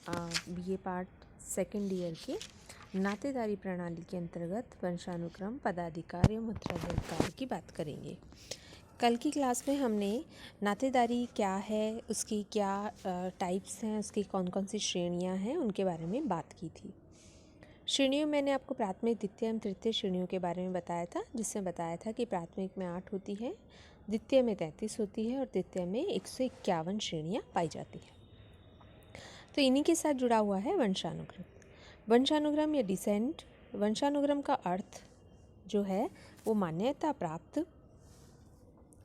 BA part second year के नातेदारी प्रणाली के अंतर्गत वंशानुक्रम, पदाधिकार एवं उत्तराधिकार की बात करेंगे। कल की क्लास में हमने नातेदारी क्या है, उसकी क्या टाइप्स हैं, उसकी कौन कौन सी श्रेणियां हैं, उनके बारे में बात की थी। श्रेणियों में मैंने आपको प्राथमिक, द्वितीय एवं तृतीय श्रेणियों के बारे में बताया था, जिसमें बताया था कि प्राथमिक में 8 होती है, द्वितीय में 33 होती है और तृतीय में 151 श्रेणियाँ पाई जाती हैं। तो इन्हीं के साथ जुड़ा हुआ है वंशानुक्रम। वंशानुक्रम या डिसेंट, वंशानुक्रम का अर्थ जो है वो मान्यता प्राप्त,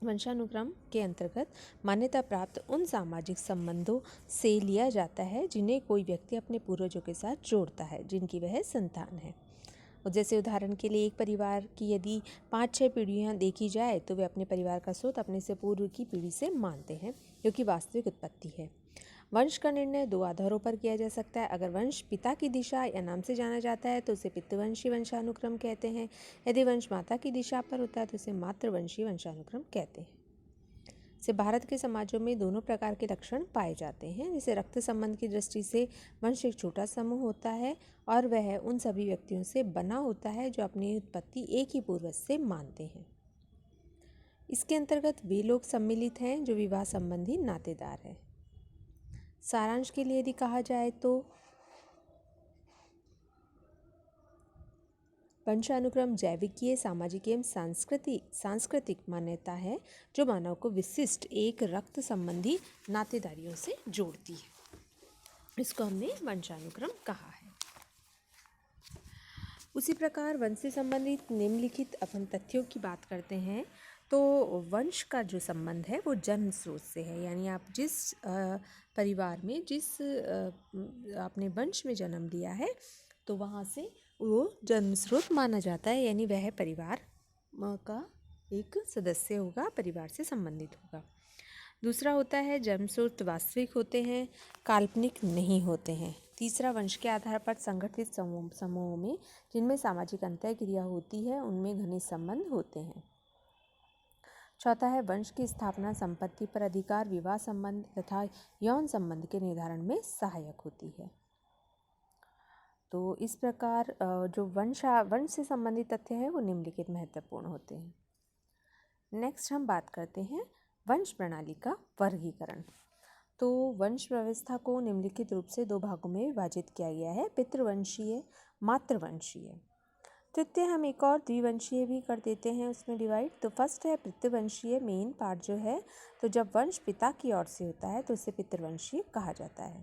वंशानुक्रम के अंतर्गत मान्यता प्राप्त उन सामाजिक संबंधों से लिया जाता है जिन्हें कोई व्यक्ति अपने पूर्वजों के साथ जोड़ता है, जिनकी वह संतान है। और जैसे उदाहरण के लिए एक परिवार की यदि 5-6 पीढ़ियाँ देखी जाए तो वे अपने परिवार का स्रोत अपने से पूर्व की पीढ़ी से मानते हैं, जो कि वास्तविक उत्पत्ति है। वंश का निर्णय 2 आधारों पर किया जा सकता है। अगर वंश पिता की दिशा या नाम से जाना जाता है तो उसे पितृवंशी वंशानुक्रम कहते हैं। यदि वंश माता की दिशा पर होता है तो उसे मातृवंशी वंशानुक्रम कहते हैं। से भारत के समाजों में दोनों प्रकार के लक्षण पाए जाते हैं। जैसे रक्त संबंध की दृष्टि से वंश एक छोटा समूह होता है और वह उन सभी व्यक्तियों से बना होता है जो अपनी उत्पत्ति एक ही पूर्वज से मानते हैं। इसके अंतर्गत वे लोग सम्मिलित हैं जो विवाह संबंधी नातेदार हैं। सारांश के लिए यदि कहा जाए तो वंशानुक्रम जैविकीय, सामाजिक एवं सांस्कृतिक मान्यता है जो मानव को विशिष्ट एक रक्त संबंधी नातेदारियों से जोड़ती है। इसको हमने वंशानुक्रम कहा है। उसी प्रकार वंश से संबंधित निम्नलिखित अपन तथ्यों की बात करते हैं तो वंश का जो संबंध है वो जन्म स्रोत से है, यानी आप जिस परिवार में, जिस आपने वंश में जन्म लिया है तो वहाँ से वो जन्म स्रोत माना जाता है, यानी वह परिवार का एक सदस्य होगा, परिवार से संबंधित होगा। दूसरा होता है जन्म स्रोत वास्तविक होते हैं, काल्पनिक नहीं होते हैं। तीसरा, वंश के आधार पर संगठित समूहों में जिनमें सामाजिक अंतःक्रिया होती है उनमें घनिष्ठ संबंध होते हैं। चौथा है वंश की स्थापना संपत्ति पर अधिकार, विवाह संबंध तथा यौन संबंध के निर्धारण में सहायक होती है। तो इस प्रकार जो वंश से संबंधित तथ्य हैं वो निम्नलिखित महत्वपूर्ण होते हैं। नेक्स्ट हम बात करते हैं वंश प्रणाली का वर्गीकरण। तो वंश व्यवस्था को निम्नलिखित रूप से 2 भागों में विभाजित किया गया है, पितृवंशीय, मातृवंशीय। तृतीय हम एक और द्विवंशीय भी कर देते हैं उसमें डिवाइड। तो फर्स्ट है पितृवंशीय, मेन पार्ट जो है, तो जब वंश पिता की ओर से होता है तो उसे पितृवंशीय कहा जाता है।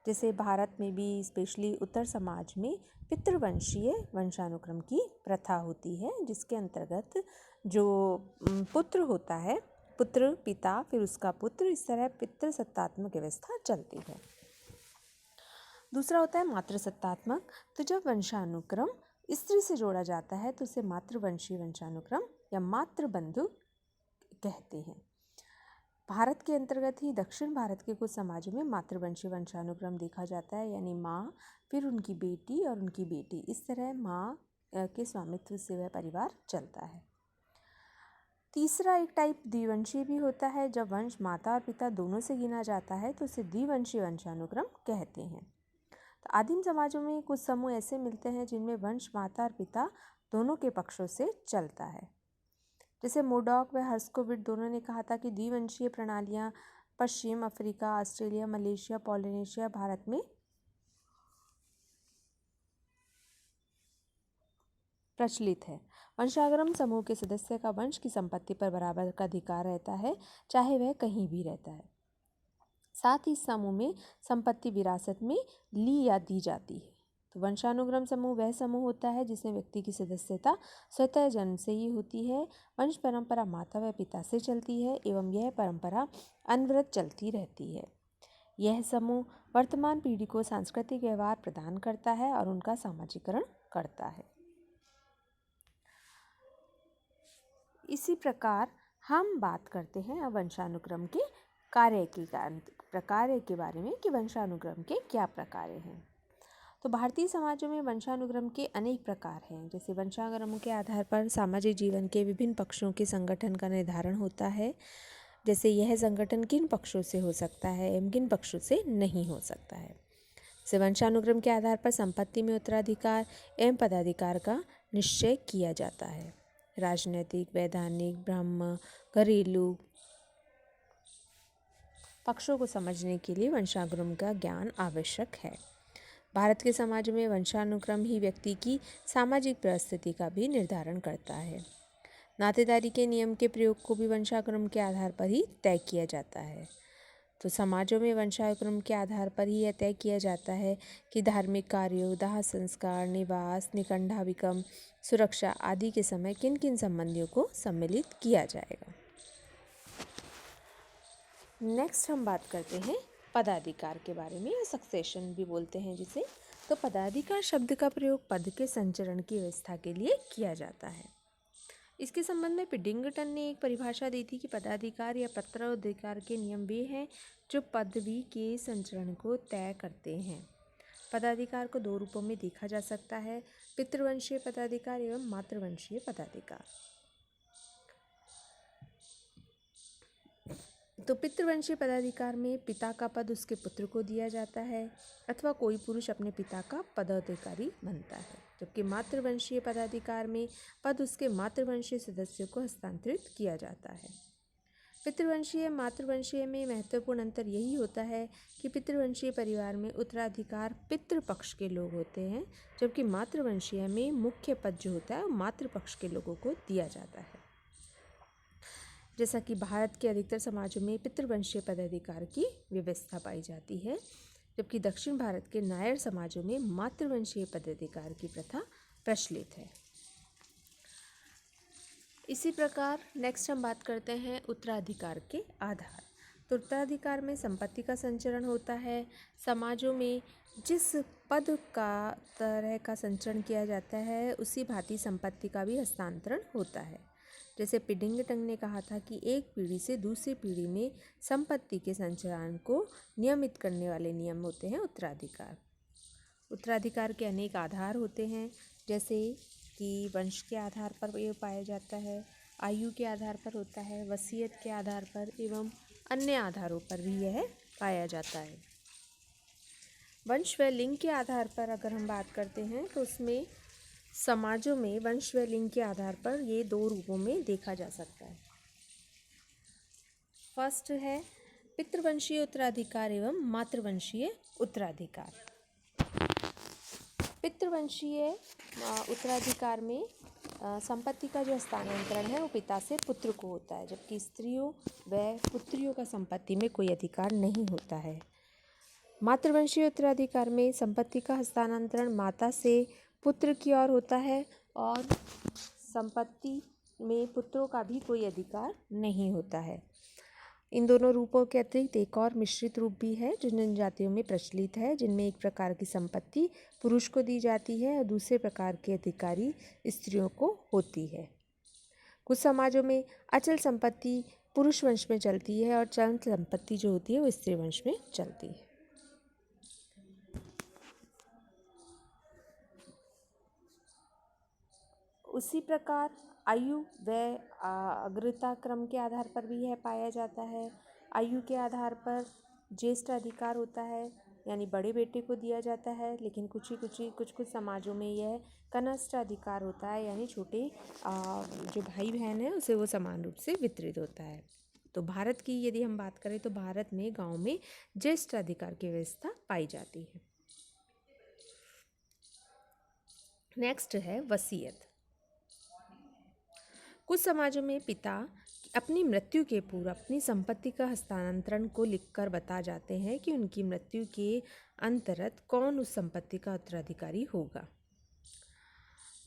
जैसे भारत में भी स्पेशली उत्तर समाज में पितृवंशीय वंशानुक्रम की प्रथा होती है, जिसके अंतर्गत जो पुत्र होता है, पुत्र पिता फिर उसका पुत्र, इस तरह पितृसत्तात्मक व्यवस्था चलती है। दूसरा होता है मातृसत्तात्मक। तो जब वंशानुक्रम स्त्री से जोड़ा जाता है तो उसे मातृवंशीय वंशानुक्रम या मातृबंधु कहते हैं। भारत के अंतर्गत ही दक्षिण भारत के कुछ समाजों में मातृवंशीय वंशानुक्रम देखा जाता है, यानी माँ, फिर उनकी बेटी और उनकी बेटी, इस तरह माँ के स्वामित्व से वह परिवार चलता है। तीसरा एक टाइप द्विवंशीय भी होता है। जब वंश माता और पिता दोनों से गिना जाता है तो उसे द्विवंशीय वंशानुक्रम कहते हैं। तो आदिम समाजों में कुछ समूह ऐसे मिलते हैं जिनमें वंश माता और पिता दोनों के पक्षों से चलता है। जैसे मोडॉक व हर्स्कोविट दोनों ने कहा था कि द्विवंशीय प्रणालियाँ पश्चिम Africa, Australia, Malaysia, Polynesia, Bharat में प्रचलित है। वंशानुक्रम समूह के सदस्य का वंश की संपत्ति पर बराबर का अधिकार रहता है, चाहे वह कहीं भी रहता है। साथ ही समूह में संपत्ति विरासत में ली या दी जाती है। तो वंशानुक्रम समूह वह समूह होता है जिसमें व्यक्ति की सदस्यता स्वतः जन्म से ही होती है। वंश परंपरा माता व पिता से चलती है एवं यह परंपरा अनवरत चलती रहती है। यह समूह वर्तमान पीढ़ी को सांस्कृतिक व्यवहार प्रदान करता है और उनका सामाजिकरण करता है। इसी प्रकार हम बात करते हैं अब वंशानुक्रम के प्रकार के बारे में कि वंशानुक्रम के क्या प्रकार हैं। तो भारतीय समाजों में वंशानुक्रम के अनेक प्रकार हैं। जैसे वंशानुक्रम के आधार पर सामाजिक जीवन के विभिन्न पक्षों के संगठन का निर्धारण होता है। जैसे यह संगठन किन पक्षों से हो सकता है एवं किन पक्षों से नहीं हो सकता है। से वंशानुक्रम के आधार पर संपत्ति में उत्तराधिकार एवं पदाधिकार का निश्चय किया जाता है। राजनैतिक, वैधानिक, ब्रह्म, घरेलू पक्षों को समझने के लिए वंशानुक्रम का ज्ञान आवश्यक है। भारत के समाज में वंशानुक्रम ही व्यक्ति की सामाजिक परिस्थिति का भी निर्धारण करता है। नातेदारी के नियम के प्रयोग को भी वंशानुक्रम के आधार पर ही तय किया जाता है। तो समाजों में वंशानुक्रम के आधार पर ही यह तय किया जाता है कि धार्मिक कार्यों, दाह संस्कार, निवास, निकंठाभिकम, सुरक्षा आदि के समय किन किन संबंधियों को सम्मिलित किया जाएगा। नेक्स्ट हम बात करते हैं पदाधिकार के बारे में, या सक्सेशन भी बोलते हैं जिसे। तो पदाधिकार शब्द का प्रयोग पद के संचरण की व्यवस्था के लिए किया जाता है। इसके संबंध में पिडिंगटन ने एक परिभाषा दी थी कि पदाधिकार या पत्राधिकार के नियम वे हैं जो पदवी के संचरण को तय करते हैं। पदाधिकार को दो रूपों में देखा जा सकता है, पितृवंशीय पदाधिकार एवं मातृवंशीय पदाधिकार। तो पितृवंशीय पदाधिकार में पिता का पद उसके पुत्र को दिया जाता है अथवा कोई पुरुष अपने पिता का पदाधिकारी बनता है, जबकि मातृवंशीय पदाधिकार में पद उसके मातृवंशीय सदस्यों को हस्तांतरित किया जाता है। पितृवंशीय मातृवंशीय में महत्वपूर्ण अंतर यही होता है कि पितृवंशीय परिवार में उत्तराधिकार पितृपक्ष के लोग होते हैं, जबकि मातृवंशीय में मुख्य पद जो होता है वो मातृपक्ष के लोगों को दिया जाता है। जैसा कि भारत के अधिकतर समाजों में पितृवंशीय पदाधिकार की व्यवस्था पाई जाती है, जबकि दक्षिण भारत के नायर समाजों में मातृवंशीय पदाधिकार की प्रथा प्रचलित है। इसी प्रकार नेक्स्ट हम बात करते हैं उत्तराधिकार के आधार। तो उत्तराधिकार में संपत्ति का संचरण होता है। समाजों में जिस पद का तरह का संचरण किया जाता है उसी भांति संपत्ति का भी हस्तांतरण होता है। जैसे पिडिंगटन ने कहा था कि एक पीढ़ी से दूसरी पीढ़ी में संपत्ति के संचरण को नियमित करने वाले नियम होते हैं उत्तराधिकार। उत्तराधिकार के अनेक आधार होते हैं, जैसे कि वंश के आधार पर यह पाया जाता है, आयु के आधार पर होता है, वसीयत के आधार पर एवं अन्य आधारों पर भी यह पाया जाता है। वंश व लिंग के आधार पर अगर हम बात करते हैं तो उसमें समाजों में वंश व लिंग के आधार पर ये दो रूपों में देखा जा सकता है। फर्स्ट है पितृवंशीय उत्तराधिकार एवं मातृवंशीय उत्तराधिकार। पितृवंशीय उत्तराधिकार में संपत्ति का जो हस्तांतरण है वो पिता से पुत्र को होता है, जबकि स्त्रियों व पुत्रियों का संपत्ति में कोई अधिकार नहीं होता है। मातृवंशीय उत्तराधिकार में संपत्ति का हस्तांतरण माता से पुत्र की ओर होता है और संपत्ति में पुत्रों का भी कोई अधिकार नहीं होता है। इन दोनों रूपों के अतिरिक्त एक और मिश्रित रूप भी है जो जनजातियों में प्रचलित है, जिनमें एक प्रकार की संपत्ति पुरुष को दी जाती है और दूसरे प्रकार के अधिकारी स्त्रियों को होती है। कुछ समाजों में अचल संपत्ति पुरुष वंश में चलती है और चल संपत्ति जो होती है वो स्त्री वंश में चलती है। उसी प्रकार आयु व अग्रता क्रम के आधार पर भी यह पाया जाता है। आयु के आधार पर ज्येष्ठ अधिकार होता है, यानी बड़े बेटे को दिया जाता है, लेकिन कुछ समाजों में यह कनिष्ठ अधिकार होता है, यानी छोटे जो भाई बहन है उसे वो समान रूप से वितरित होता है। तो भारत की यदि हम बात करें तो भारत में गांव में ज्येष्ठ अधिकार की व्यवस्था पाई जाती है। नेक्स्ट है वसीयत। कुछ समाजों में पिता अपनी मृत्यु के पूर्व अपनी संपत्ति का हस्तांतरण को लिखकर बता जाते हैं कि उनकी मृत्यु के अंतर्गत कौन उस संपत्ति का उत्तराधिकारी होगा।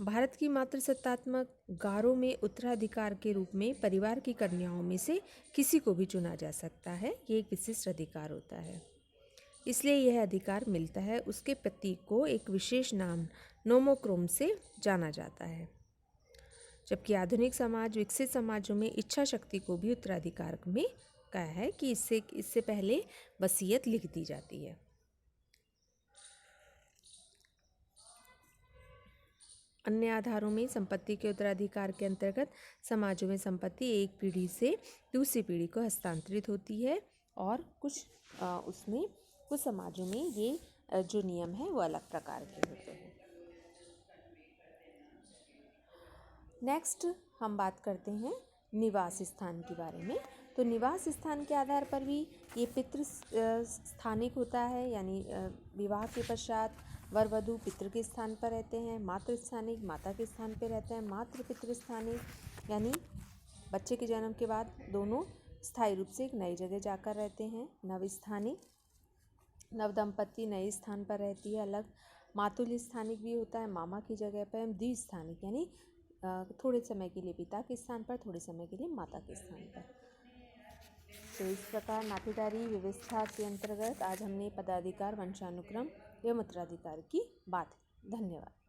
भारत की मातृसत्तात्मक गारों में उत्तराधिकार के रूप में परिवार की कन्याओं में से किसी को भी चुना जा सकता है। ये एक विशिष्ट अधिकार होता है, इसलिए यह अधिकार मिलता है उसके पति को एक विशेष नाम नोमोक्रोम से जाना जाता है। जबकि आधुनिक समाज विकसित समाजों में इच्छा शक्ति को भी उत्तराधिकार में कहा है कि इससे पहले वसीयत लिख दी जाती है। अन्य आधारों में संपत्ति के उत्तराधिकार के अंतर्गत समाजों में संपत्ति एक पीढ़ी से दूसरी पीढ़ी को हस्तांतरित होती है और कुछ समाजों में ये जो नियम है वो अलग प्रकार के होते हैं। नेक्स्ट हम बात करते हैं निवास स्थान के बारे में। तो निवास स्थान के आधार पर भी ये पितृ स्थानिक होता है, यानी विवाह के पश्चात वर वधू पितृ के स्थान पर रहते हैं। मातृ स्थानिक माता के स्थान पर रहते हैं। मातृ पितृ स्थानिक यानी बच्चे के जन्म के बाद दोनों स्थायी रूप से एक नई जगह जाकर रहते हैं। नव स्थानिक नव दंपत्ति नए स्थान पर रहती है अलग। मातुल स्थानिक भी होता है मामा की जगह पर। द्विस्थानिक यानी थोड़े समय के लिए पिता के स्थान पर, थोड़े समय के लिए माता के स्थान पर। तो इस प्रकार नातेदारी व्यवस्था के अंतर्गत आज हमने पदाधिकार, वंशानुक्रम एवं उत्तराधिकार की बात। धन्यवाद।